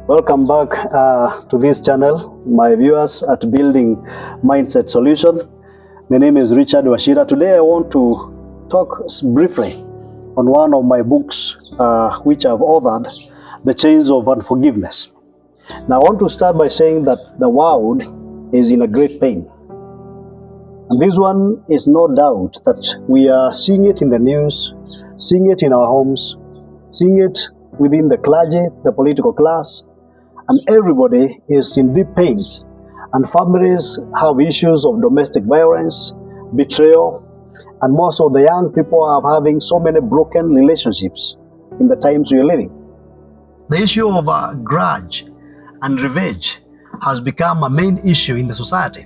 Welcome back to this channel, my viewers at Building Mindset Solution. My name is Richard Washira. Today I want to talk briefly on one of my books which I've authored, The Chains of Unforgiveness. Now I want to start by saying that the world is in a great pain. And this one is no doubt that we are seeing it in the news, seeing it in our homes, seeing it within the clergy, the political class, and everybody is in deep pains, and families have issues of domestic violence, betrayal, and most of the young people are having so many broken relationships in the times we are living. The issue of grudge and revenge has become a main issue in the society,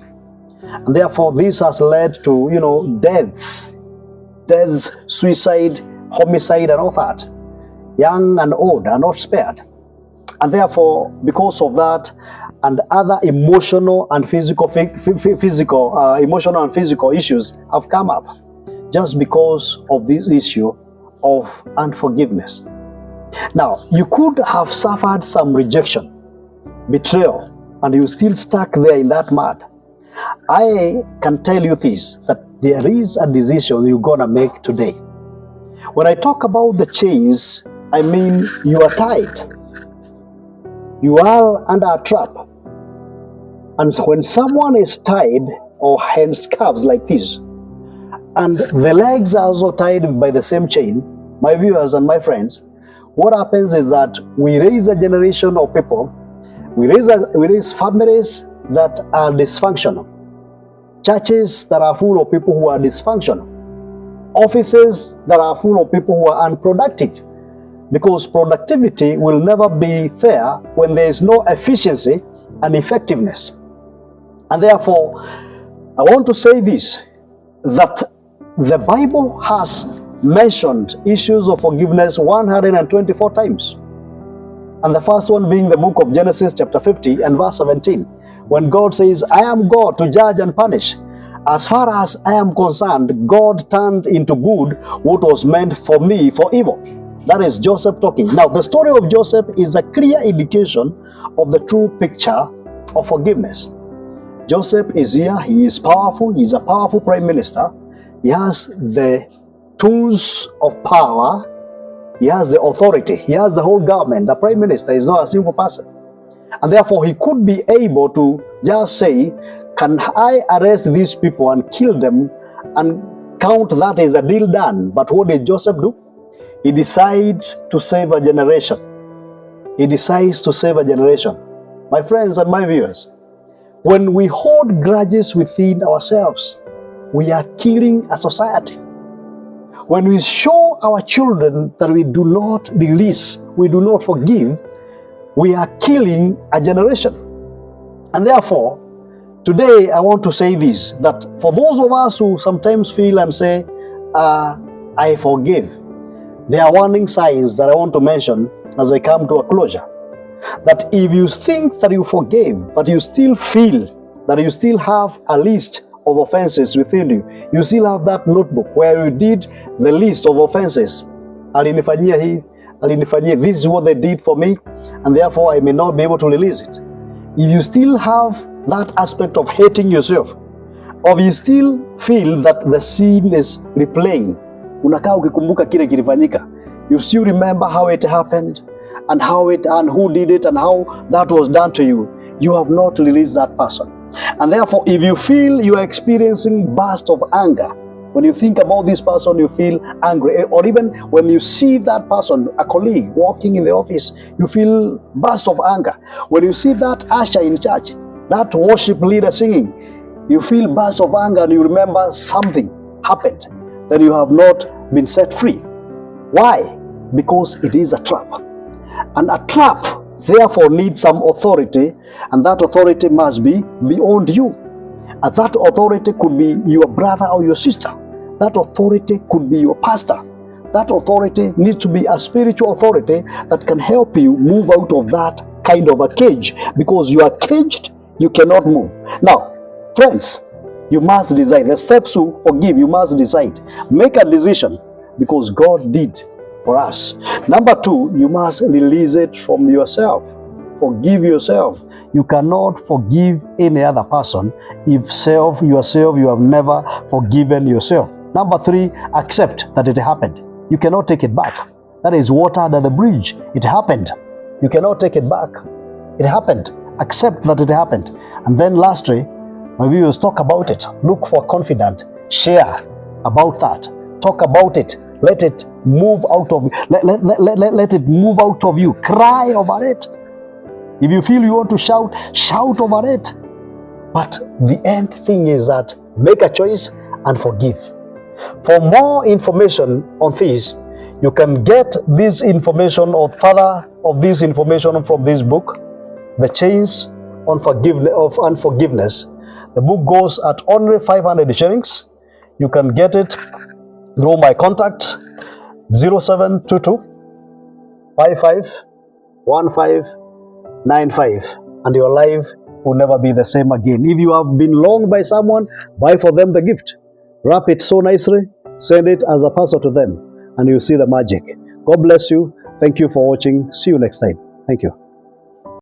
and therefore this has led to deaths, suicide, homicide, and all that. Young and old are not spared. And therefore, because of that, and other emotional and physical issues have come up, just because of this issue of unforgiveness. Now, you could have suffered some rejection, betrayal, and you still stuck there in that mud. I can tell you this, that there is a decision you're gonna make today. When I talk about the chains, I mean you are tied. You are under a trap. And so when someone is tied or handscuffs like this, and the legs are also tied by the same chain, my viewers and my friends, what happens is that we raise a generation of people, we raise families that are dysfunctional, churches that are full of people who are dysfunctional, offices that are full of people who are unproductive. Because productivity will never be there when there is no efficiency and effectiveness. And therefore, I want to say this, that the Bible has mentioned issues of forgiveness 124 times. And the first one being the book of Genesis chapter 50 and verse 17, when God says, I am God to judge and punish. As far as I am concerned, God turned into good what was meant for me for evil. That is Joseph talking. Now, the story of Joseph is a clear indication of the true picture of forgiveness. Joseph is here. He is powerful. He is a powerful prime minister. He has the tools of power. He has the authority. He has the whole government. The prime minister is not a simple person. And therefore, he could be able to just say, can I arrest these people and kill them and count that as a deal done? But what did Joseph do? He decides to save a generation. He decides to save a generation. My friends and my viewers, when we hold grudges within ourselves, we are killing a society. When we show our children that we do not release, we do not forgive, we are killing a generation. And therefore, today I want to say this, that for those of us who sometimes feel and say, I forgive, there are warning signs that I want to mention as I come to a closure. That if you think that you forgave, but you still feel that you still have a list of offenses within you, you still have that notebook where you did the list of offenses. This is what they did for me, and therefore I may not be able to release it. If you still have that aspect of hating yourself, or you still feel that the sin is replaying, unakaa ukikumbuka kile kilifanyika, you still remember how it happened and who did it and how that was done to you, you have not released that person. And therefore, if you feel you are experiencing burst of anger, when you think about this person, you feel angry, or even when you see that person, a colleague walking in the office, you feel burst of anger. When you see that usher in church, that worship leader singing, you feel burst of anger and you remember something happened, that you have not been set free. Why? Because it is a trap. And a trap therefore needs some authority, and that authority must be beyond you. And that authority could be your brother or your sister. That authority could be your pastor. That authority needs to be a spiritual authority that can help you move out of that kind of a cage, because you are caged, you cannot move. Now, friends, you must decide. The steps to forgive, you must decide. Make a decision, because God did for us. Number two, you must release it from yourself. forgive yourself. You cannot forgive any other person if yourself you have never forgiven yourself. Number 3, accept that it happened. You cannot take it back. That is water under the bridge. It happened. You cannot take it back. It happened. Accept that it happened. And then lastly, my viewers, talk about it. Look for confidant. Share about that. Talk about it. Let it move out of you. Let it move out of you. Cry over it. If you feel you want to shout, shout over it. But the end thing is that make a choice and forgive. For more information on this, you can get this information or further of this information from this book, The Chains of Unforgiveness. The book goes at only 500 shillings. You can get it through my contact 0722 551595, and your life will never be the same again. If you have been wronged by someone, buy for them the gift. Wrap it so nicely, send it as a parcel to them, and you'll see the magic. God bless you. Thank you for watching. See you next time. Thank you.